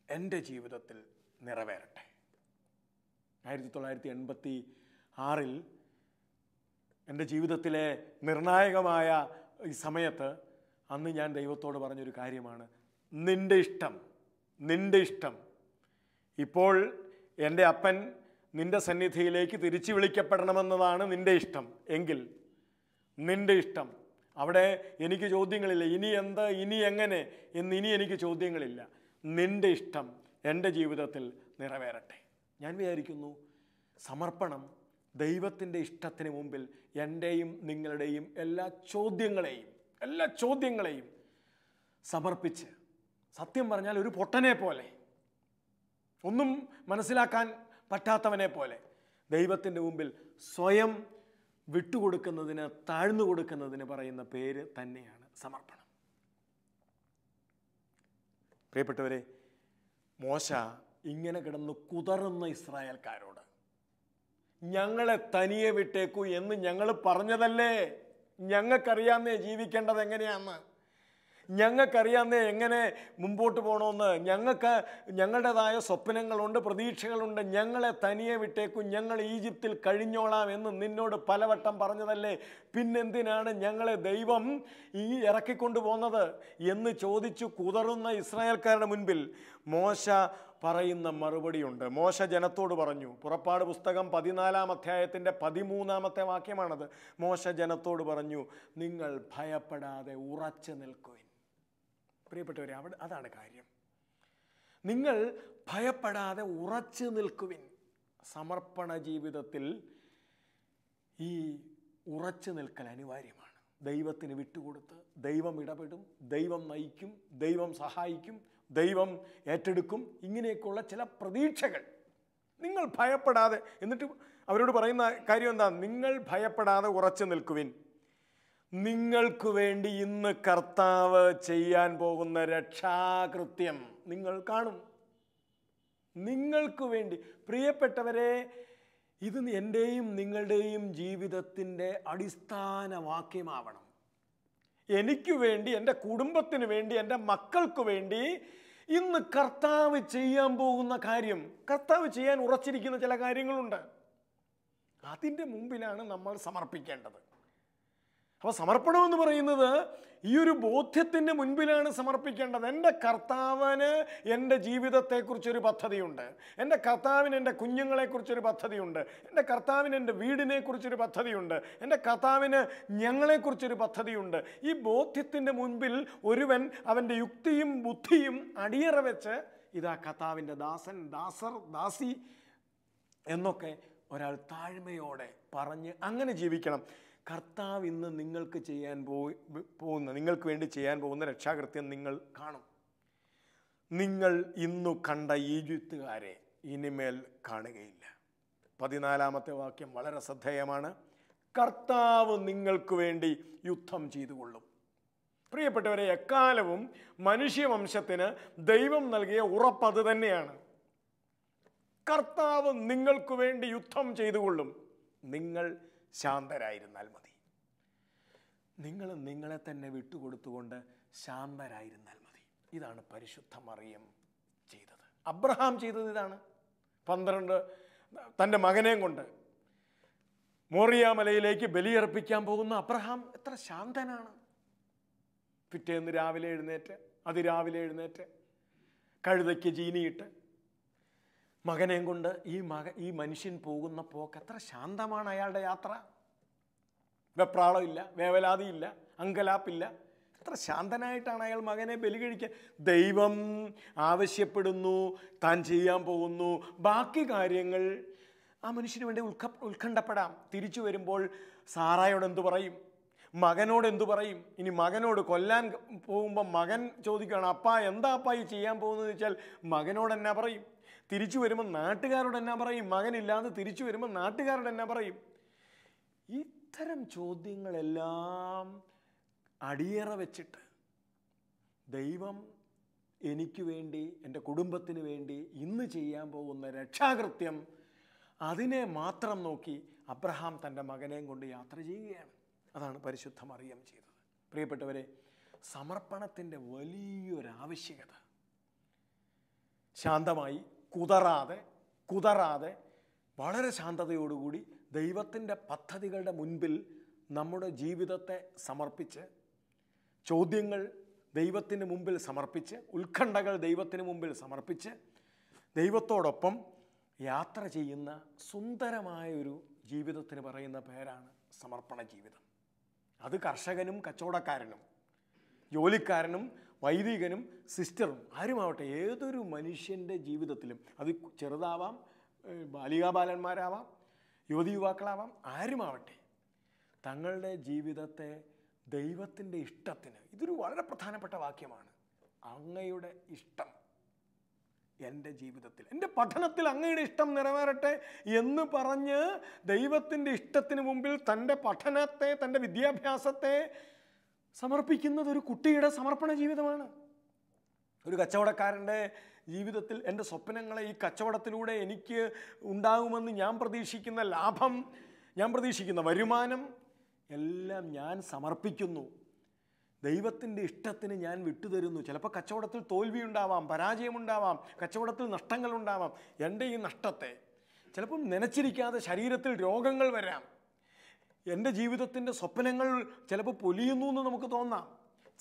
B: എൻ്റെ ജീവിതത്തിൽ നിറവേറട്ടെ. 1986 എൻ്റെ ജീവിതത്തിലെ നിർണായകമായ ഈ സമയത്ത് അന്ന് ഞാൻ ദൈവത്തോട് പറഞ്ഞൊരു കാര്യമാണ്, നിൻ്റെ ഇഷ്ടം. ഇപ്പോൾ എൻ്റെ അപ്പൻ നിൻ്റെ സന്നിധിയിലേക്ക് തിരിച്ചു വിളിക്കപ്പെടണമെന്നതാണ് നിൻ്റെ ഇഷ്ടം എങ്കിൽ നിൻ്റെ ഇഷ്ടം. അവിടെ എനിക്ക് ചോദ്യങ്ങളില്ല, ഇനി എന്ത്, ഇനി എങ്ങനെ ഇനി എനിക്ക് ചോദ്യങ്ങളില്ല. നിൻ്റെ ഇഷ്ടം എൻ്റെ ജീവിതത്തിൽ നിറവേറട്ടെ. ഞാൻ വിചാരിക്കുന്നു, സമർപ്പണം ദൈവത്തിൻ്റെ ഇഷ്ടത്തിന് മുമ്പിൽ എൻ്റെയും നിങ്ങളുടെയും എല്ലാ ചോദ്യങ്ങളെയും സമർപ്പിച്ച്, സത്യം പറഞ്ഞാൽ ഒരു പൊട്ടനെ പോലെ, ഒന്നും മനസ്സിലാക്കാൻ പറ്റാത്തവനെ പോലെ ദൈവത്തിൻ്റെ മുമ്പിൽ സ്വയം വിട്ടുകൊടുക്കുന്നതിന്, താഴ്ന്നു കൊടുക്കുന്നതിന് പറയുന്ന പേര് തന്നെയാണ് സമർപ്പണം. പ്രിയപ്പെട്ടവരെ, മോശ ഇങ്ങനെ കിടന്ന് കുതറുന്ന ഇസ്രായേൽക്കാരോട് ഞങ്ങളെ തനിയെ വിട്ടേക്കൂ എന്ന് ഞങ്ങൾ പറഞ്ഞതല്ലേ, ഞങ്ങൾക്കറിയാന്നേ ജീവിക്കേണ്ടത് എങ്ങനെയാന്ന്, ഞങ്ങൾക്കറിയാന്നേ എങ്ങനെ മുമ്പോട്ട് പോകണമെന്ന്, ഞങ്ങളുടേതായ സ്വപ്നങ്ങളുണ്ട്, പ്രതീക്ഷകളുണ്ട്, ഞങ്ങളെ തനിയെ വിട്ടേക്കും, ഞങ്ങൾ ഈജിപ്തിൽ കഴിഞ്ഞോളാം എന്ന് നിന്നോട് പലവട്ടം പറഞ്ഞതല്ലേ, പിന്നെന്തിനാണ് ഞങ്ങളെ ദൈവം ഈ ഇറക്കിക്കൊണ്ടു പോകുന്നത് എന്ന് ചോദിച്ചു കുതറുന്ന ഇസ്രായേൽക്കാരുടെ മുൻപിൽ മോശ പറയുന്ന മറുപടിയുണ്ട്. മോശ ജനത്തോട് പറഞ്ഞു, പുറപ്പാട് പുസ്തകം 14-ാം അധ്യായത്തിൻ്റെ 13-ാമത്തെ വാക്യമാണത്. മോശ ജനത്തോട് പറഞ്ഞു, നിങ്ങൾ ഭയപ്പെടാതെ ഉറച്ചു നിൽക്കുവിൻ. പ്രിയപ്പെട്ടവരെ, അതാണ് കാര്യം. നിങ്ങൾ ഭയപ്പെടാതെ ഉറച്ചു നിൽക്കുവിൻ. സമർപ്പണ ജീവിതത്തിൽ ഈ ഉറച്ചു നിൽക്കൽ അനിവാര്യമാണ്. ദൈവത്തിന് വിട്ടുകൊടുത്ത് ദൈവം ഇടപെടും, ദൈവം നയിക്കും, ദൈവം സഹായിക്കും, ദൈവം ഏറ്റെടുക്കും, ഇങ്ങനെയൊക്കെയുള്ള ചില പ്രതീക്ഷകൾ. നിങ്ങൾ ഭയപ്പെടാതെ, എന്നിട്ട് അവരോട് പറയുന്ന കാര്യം എന്താ? നിങ്ങൾ ഭയപ്പെടാതെ ഉറച്ചു നിൽക്കുവിൻ. നിങ്ങൾക്ക് വേണ്ടി ഇന്ന് കർത്താവ് ചെയ്യാൻ പോകുന്ന രക്ഷാകൃത്യം നിങ്ങൾ കാണും. നിങ്ങൾക്ക് വേണ്ടി. പ്രിയപ്പെട്ടവരെ, ഇത് എൻ്റെയും നിങ്ങളുടെയും ജീവിതത്തിൻ്റെ അടിസ്ഥാന വാക്യമാവണം. എനിക്ക് വേണ്ടി, എൻ്റെ കുടുംബത്തിന് വേണ്ടി, എൻ്റെ മക്കൾക്ക് വേണ്ടി ഇന്ന് കർത്താവ് ചെയ്യാൻ പോകുന്ന കാര്യം, കർത്താവ് ചെയ്യാൻ ഉറച്ചിരിക്കുന്ന ചില കാര്യങ്ങളുണ്ട്. അതിൻ്റെ മുമ്പിലാണ് നമ്മൾ സമർപ്പിക്കേണ്ടത്. അപ്പോൾ സമർപ്പണം എന്ന് പറയുന്നത് ഈ ഒരു ബോധ്യത്തിൻ്റെ മുൻപിലാണ് സമർപ്പിക്കേണ്ടത്. എൻ്റെ കർത്താവിന് എൻ്റെ ജീവിതത്തെക്കുറിച്ചൊരു പദ്ധതിയുണ്ട്, എൻ്റെ കർത്താവിന് എൻ്റെ കുഞ്ഞുങ്ങളെക്കുറിച്ചൊരു പദ്ധതിയുണ്ട്, എൻ്റെ കർത്താവിന് എൻ്റെ വീടിനെക്കുറിച്ചൊരു പദ്ധതിയുണ്ട്, എൻ്റെ കർത്താവിന് ഞങ്ങളെക്കുറിച്ചൊരു പദ്ധതിയുണ്ട്. ഈ ബോധ്യത്തിൻ്റെ മുൻപിൽ ഒരുവൻ അവൻ്റെ യുക്തിയും ബുദ്ധിയും അടിയറ വെച്ച് ഇതാ കർത്താവിൻ്റെ ദാസൻ, ദാസി എന്നൊക്കെ ഒരാൾ താഴ്മയോടെ പറഞ്ഞ് അങ്ങനെ ജീവിക്കണം. കർത്താവ് ഇന്ന് നിങ്ങൾക്ക് നിങ്ങൾക്ക് വേണ്ടി ചെയ്യാൻ പോകുന്ന രക്ഷാകൃത്യം നിങ്ങൾ കാണും. നിങ്ങൾ ഇന്നു കണ്ട ഈജിപ്തുകാരെ ഇനിമേൽ കാണുകയില്ല. 14-ാമത്തെ വാക്യം വളരെ ശ്രദ്ധേയമാണ്. കർത്താവ് നിങ്ങൾക്ക് വേണ്ടി യുദ്ധം ചെയ്തുകൊള്ളും. പ്രിയപ്പെട്ടവരെ, എക്കാലവും മനുഷ്യവംശത്തിന് ദൈവം നൽകിയ ഉറപ്പത് തന്നെയാണ്. കർത്താവ് നിങ്ങൾക്ക് വേണ്ടി യുദ്ധം ചെയ്തുകൊള്ളും. നിങ്ങൾ ശാന്തരായിരുന്നാൽ മതി. നിങ്ങൾ നിങ്ങളെ തന്നെ വിട്ടുകൊടുത്തുകൊണ്ട് ശാന്തരായിരുന്നാൽ മതി. ഇതാണ് പരിശുദ്ധ മറിയം ചെയ്തത്. അബ്രഹാം ചെയ്തത് ഇതാണ്. 12 തൻ്റെ മകനെയും കൊണ്ട് മോറിയ മലയിലേക്ക് ബലിയർപ്പിക്കാൻ പോകുന്ന അബ്രഹാം എത്ര ശാന്തനാണ്. പിറ്റേന്ന് അതിരാവിലെ എഴുന്നേറ്റ് കഴുതയ്ക്ക് ജീനിയിട്ട് മകനെയും കൊണ്ട് ഈ മനുഷ്യൻ പോകുന്ന പോക്ക് എത്ര ശാന്തമാണ്. അയാളുടെ യാത്ര വെപ്രാളമില്ല, വേവലാതിയില്ല, അങ്കലാപ്പില്ല. എത്ര ശാന്തനായിട്ടാണ് അയാൾ മകനെ ബലി കഴിക്കാൻ. ദൈവം ആവശ്യപ്പെടുന്നു, താൻ ചെയ്യാൻ പോകുന്നു. ബാക്കി കാര്യങ്ങൾ ആ മനുഷ്യന് വേണ്ടി ഉത്കണ്ഠപ്പെടാം. തിരിച്ചു വരുമ്പോൾ സാറായോട് എന്തു പറയും, മകനോട് എന്തു പറയും? ഇനി മകനോട് കൊല്ലാൻ പോകുമ്പോൾ മകൻ ചോദിക്കുകയാണ്, അപ്പാ എന്താ അപ്പാ ഈ ചെയ്യാൻ പോകുന്നതെന്ന് വെച്ചാൽ മകനോട് എന്നാ പറയും? തിരിച്ചു വരുമ്പോൾ നാട്ടുകാരോട് എന്നാ പറയും? മകനില്ലാതെ തിരിച്ചു വരുമ്പോൾ നാട്ടുകാരോട് എന്നാ പറയും? ഇത്തരം ചോദ്യങ്ങളെല്ലാം അടിയറ വെച്ചിട്ട് ദൈവം എനിക്ക് വേണ്ടി, എൻ്റെ കുടുംബത്തിന് വേണ്ടി ഇന്ന് ചെയ്യാൻ പോകുന്ന രക്ഷാകൃത്യം, അതിനെ മാത്രം നോക്കി അബ്രഹാം തൻ്റെ മകനെയും കൊണ്ട് യാത്ര ചെയ്യുകയാണ്. അതാണ് പരിശുദ്ധ മറിയം ചെയ്തത്. പ്രിയപ്പെട്ടവരെ, സമർപ്പണത്തിൻ്റെ വലിയൊരാവശ്യകത. ശാന്തമായി, കുതറാതെ വളരെ ശാന്തതയോടുകൂടി ദൈവത്തിൻ്റെ പദ്ധതികളുടെ മുൻപിൽ നമ്മുടെ ജീവിതത്തെ സമർപ്പിച്ച്, ചോദ്യങ്ങൾ ദൈവത്തിന് മുമ്പിൽ സമർപ്പിച്ച്, ഉത്കണ്ഠകൾ ദൈവത്തിന് മുമ്പിൽ സമർപ്പിച്ച് ദൈവത്തോടൊപ്പം യാത്ര ചെയ്യുന്ന സുന്ദരമായൊരു ജീവിതത്തിന് പറയുന്ന പേരാണ് സമർപ്പണ ജീവിതം. അത് കർഷകനും കച്ചവടക്കാരനും ജോലിക്കാരനും വൈദികനും സിസ്റ്ററും ആരുമാവട്ടെ, ഏതൊരു മനുഷ്യൻ്റെ ജീവിതത്തിലും, അത് ചെറുതാവാം, ബാലികാബാലന്മാരാവാം, യുവതി യുവാക്കളാവാം, ആരുമാവട്ടെ, തങ്ങളുടെ ജീവിതത്തെ ദൈവത്തിൻ്റെ ഇഷ്ടത്തിന്, ഇതൊരു വളരെ പ്രധാനപ്പെട്ട വാക്യമാണ്, അങ്ങയുടെ ഇഷ്ടം എൻ്റെ ജീവിതത്തിൽ, എൻ്റെ പഠനത്തിൽ അങ്ങയുടെ ഇഷ്ടം നിറവേറട്ടെ എന്ന് പറഞ്ഞ് ദൈവത്തിൻ്റെ ഇഷ്ടത്തിന് മുമ്പിൽ തൻ്റെ പഠനത്തെ, തൻ്റെ വിദ്യാഭ്യാസത്തെ സമർപ്പിക്കുന്നത് ഒരു കുട്ടിയുടെ സമർപ്പണ ജീവിതമാണ്. ഒരു കച്ചവടക്കാരൻ്റെ ജീവിതത്തിൽ എൻ്റെ സ്വപ്നങ്ങളെ, ഈ കച്ചവടത്തിലൂടെ എനിക്ക് ഉണ്ടാകുമെന്ന് ഞാൻ പ്രതീക്ഷിക്കുന്ന ലാഭം, ഞാൻ പ്രതീക്ഷിക്കുന്ന വരുമാനം എല്ലാം ഞാൻ സമർപ്പിക്കുന്നു. ദൈവത്തിൻ്റെ ഇഷ്ടത്തിന് ഞാൻ വിട്ടുതരുന്നു. ചിലപ്പോൾ കച്ചവടത്തിൽ തോൽവിയുണ്ടാവാം, പരാജയമുണ്ടാവാം, കച്ചവടത്തിൽ നഷ്ടങ്ങളുണ്ടാവാം. എൻ്റെ ഈ നഷ്ടത്തെ ചിലപ്പം നനച്ചിരിക്കാതെ ശരീരത്തിൽ രോഗങ്ങൾ വരാം. എൻ്റെ ജീവിതത്തിൻ്റെ സ്വപ്നങ്ങൾ ചിലപ്പോൾ പൊലിയുന്നു എന്ന് നമുക്ക് തോന്നാം.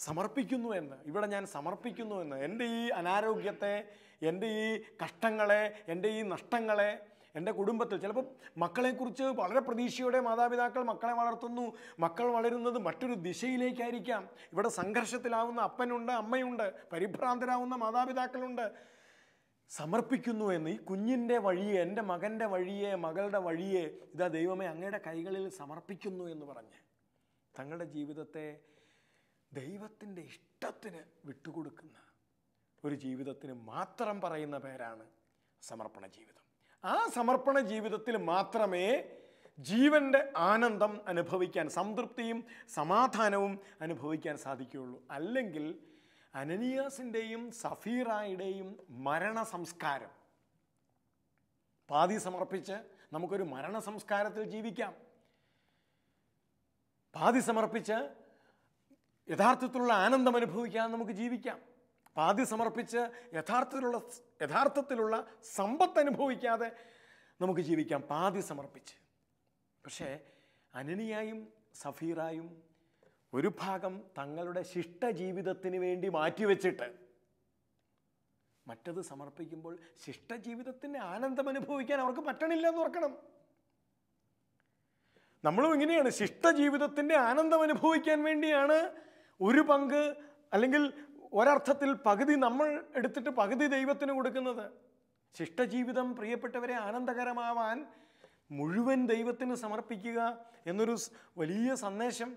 B: സമർപ്പിക്കുന്നു എന്ന്, ഇവിടെ ഞാൻ സമർപ്പിക്കുന്നു എന്ന്. എൻ്റെ ഈ അനാരോഗ്യത്തെ, എൻ്റെ ഈ കഷ്ടങ്ങളെ, എൻ്റെ ഈ നഷ്ടങ്ങളെ, എൻ്റെ കുടുംബത്തിൽ ചിലപ്പോൾ മക്കളെക്കുറിച്ച് വളരെ പ്രതീക്ഷയോടെ മാതാപിതാക്കൾ മക്കളെ വളർത്തുന്നു. മക്കൾ വളരുന്നത് മറ്റൊരു ദിശയിലേക്കായിരിക്കാം. ഇവിടെ സംഘർഷത്തിലാവുന്ന അപ്പനുണ്ട്, അമ്മയുണ്ട്, പരിഭ്രാന്തരാവുന്ന മാതാപിതാക്കളുണ്ട്. സമർപ്പിക്കുന്നു എന്ന്, ഈ കുഞ്ഞിൻ്റെ വഴിയെ, എൻ്റെ മകൻ്റെ വഴിയെ, മകളുടെ വഴിയെ ഇതാ ദൈവമേ അങ്ങയുടെ കൈകളിൽ സമർപ്പിക്കുന്നു എന്ന് പറഞ്ഞ് തങ്ങളുടെ ജീവിതത്തെ ദൈവത്തിൻ്റെ ഇഷ്ടത്തിന് വിട്ടുകൊടുക്കുന്ന ഒരു ജീവിതത്തിന് മാത്രം പറയുന്ന പേരാണ് സമർപ്പണ ജീവിതം. ആ സമർപ്പണ ജീവിതത്തിൽ മാത്രമേ ജീവൻ്റെ ആനന്ദം അനുഭവിക്കാൻ, സംതൃപ്തിയും സമാധാനവും അനുഭവിക്കാൻ സാധിക്കുകയുള്ളൂ. അല്ലെങ്കിൽ അനനിയാസിൻ്റെയും സഫീറായുടെയും മരണ സംസ്കാരം, പാതി സമർപ്പിച്ച് നമുക്കൊരു മരണ സംസ്കാരത്തിൽ ജീവിക്കാം. പാതി സമർപ്പിച്ച് യഥാർത്ഥത്തിലുള്ള ആനന്ദം അനുഭവിക്കാൻ നമുക്ക് ജീവിക്കാം. പാതി സമർപ്പിച്ച് യഥാർത്ഥത്തിലുള്ള സമ്പത്ത് അനുഭവിക്കാതെ നമുക്ക് ജീവിക്കാം, പാതി സമർപ്പിച്ച്. പക്ഷേ അനനിയായും സഫീറായും ഒരു ഭാഗം തങ്ങളുടെ ശിഷ്ടജീവിതത്തിന് വേണ്ടി മാറ്റിവെച്ചിട്ട് മറ്റത് സമർപ്പിക്കുമ്പോൾ ശിഷ്ടജീവിതത്തിൻ്റെ ആനന്ദം അനുഭവിക്കാൻ അവർക്ക് പറ്റണില്ല എന്ന് ഓർക്കണം. നമ്മളും ഇങ്ങനെയാണ്, ശിഷ്ടജീവിതത്തിൻ്റെ ആനന്ദം അനുഭവിക്കാൻ വേണ്ടിയാണ് ഒരു പങ്ക്, അല്ലെങ്കിൽ ഒരർത്ഥത്തിൽ പകുതി നമ്മൾ എടുത്തിട്ട് പകുതി ദൈവത്തിന് കൊടുക്കുന്നത്. ശിഷ്ടജീവിതം പ്രിയപ്പെട്ടവരെ ആനന്ദകരമാവാൻ മുഴുവൻ ദൈവത്തിന് സമർപ്പിക്കുക എന്നൊരു വലിയ സന്ദേശം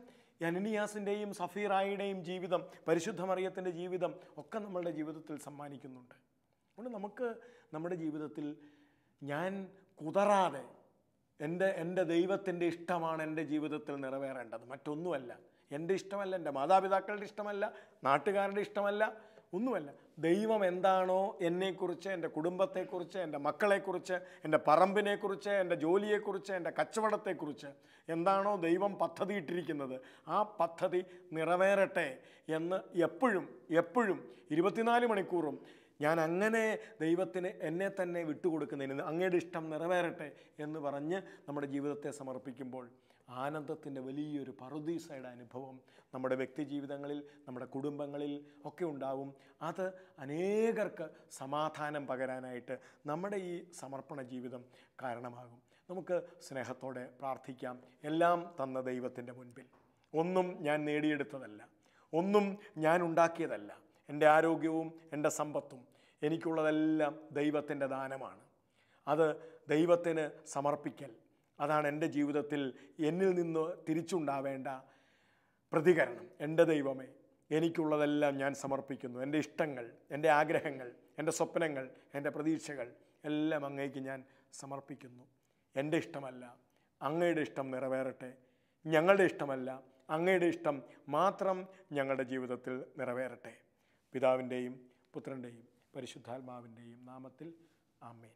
B: അനനിയാസിൻ്റെയും സഫീറായുടെയും ജീവിതം, പരിശുദ്ധ മറിയത്തിൻ്റെ ജീവിതം ഒക്കെ നമ്മളുടെ ജീവിതത്തിൽ സമ്മാനിക്കുന്നുണ്ട്. അതുകൊണ്ട് നമുക്ക് നമ്മുടെ ജീവിതത്തിൽ ഞാൻ കുതറാതെ എൻ്റെ ദൈവത്തിൻ്റെ ഇഷ്ടമാണ് എൻ്റെ ജീവിതത്തിൽ നിറവേറേണ്ടത്, മറ്റൊന്നുമല്ല. എൻ്റെ ഇഷ്ടമല്ല, എൻ്റെ മാതാപിതാക്കളുടെ ഇഷ്ടമല്ല, നാട്ടുകാരുടെ ഇഷ്ടമല്ല, ഒന്നുമല്ല. ദൈവം എന്താണോ എന്നെക്കുറിച്ച്, എൻ്റെ കുടുംബത്തെക്കുറിച്ച്, എൻ്റെ മക്കളെക്കുറിച്ച്, എൻ്റെ പറമ്പിനെക്കുറിച്ച്, എൻ്റെ ജോലിയെക്കുറിച്ച്, എൻ്റെ കച്ചവടത്തെക്കുറിച്ച് എന്താണോ ദൈവം പദ്ധതിയിട്ടിരിക്കുന്നത്, ആ പദ്ധതി നിറവേറട്ടെ എന്ന് എപ്പോഴും 24 മണിക്കൂറും ഞാൻ അങ്ങനെ ദൈവത്തിന് എന്നെ തന്നെ വിട്ടുകൊടുക്കുന്നതിന്, അങ്ങയുടെ ഇഷ്ടം നിറവേറട്ടെ എന്ന് പറഞ്ഞ് നമ്മുടെ ജീവിതത്തെ സമർപ്പിക്കുമ്പോൾ ആനന്ദത്തിൻ്റെ വലിയൊരു പറുദീസയുടെ അനുഭവം നമ്മുടെ വ്യക്തി ജീവിതങ്ങളിൽ, നമ്മുടെ കുടുംബങ്ങളിൽ ഒക്കെ ഉണ്ടാവും. അത് അനേകർക്ക് സമാധാനം പകരാനായിട്ട് നമ്മുടെ ഈ സമർപ്പണ ജീവിതം കാരണമാകും. നമുക്ക് സ്നേഹത്തോടെ പ്രാർത്ഥിക്കാം. എല്ലാം തന്ന ദൈവത്തിൻ്റെ മുൻപിൽ, ഒന്നും ഞാൻ നേടിയെടുത്തതല്ല, ഒന്നും ഞാൻ ഉണ്ടാക്കിയതല്ല. എൻ്റെ ആരോഗ്യവും എൻ്റെ സമ്പത്തും എനിക്കുള്ളതെല്ലാം ദൈവത്തിൻ്റെ ദാനമാണ്. അത് ദൈവത്തിന് സമർപ്പിക്കൽ, അതാണ് എൻ്റെ ജീവിതത്തിൽ എന്നിൽ നിന്ന് തിരിച്ചുണ്ടാവേണ്ട പ്രതികരണം. എൻ്റെ ദൈവമേ, എനിക്കുള്ളതെല്ലാം ഞാൻ സമർപ്പിക്കുന്നു. എൻ്റെ ഇഷ്ടങ്ങൾ, എൻ്റെ ആഗ്രഹങ്ങൾ, എൻ്റെ സ്വപ്നങ്ങൾ, എൻ്റെ പ്രതീക്ഷകൾ എല്ലാം അങ്ങേക്ക് ഞാൻ സമർപ്പിക്കുന്നു. എൻ്റെ ഇഷ്ടമല്ല, അങ്ങയുടെ ഇഷ്ടം നിറവേറട്ടെ. ഞങ്ങളുടെ ഇഷ്ടമല്ല, അങ്ങയുടെ ഇഷ്ടം മാത്രം ഞങ്ങളുടെ ജീവിതത്തിൽ നിറവേറട്ടെ. പിതാവിൻ്റെയും പുത്രൻ്റെയും പരിശുദ്ധാത്മാവിൻ്റെയും നാമത്തിൽ ആമേൻ.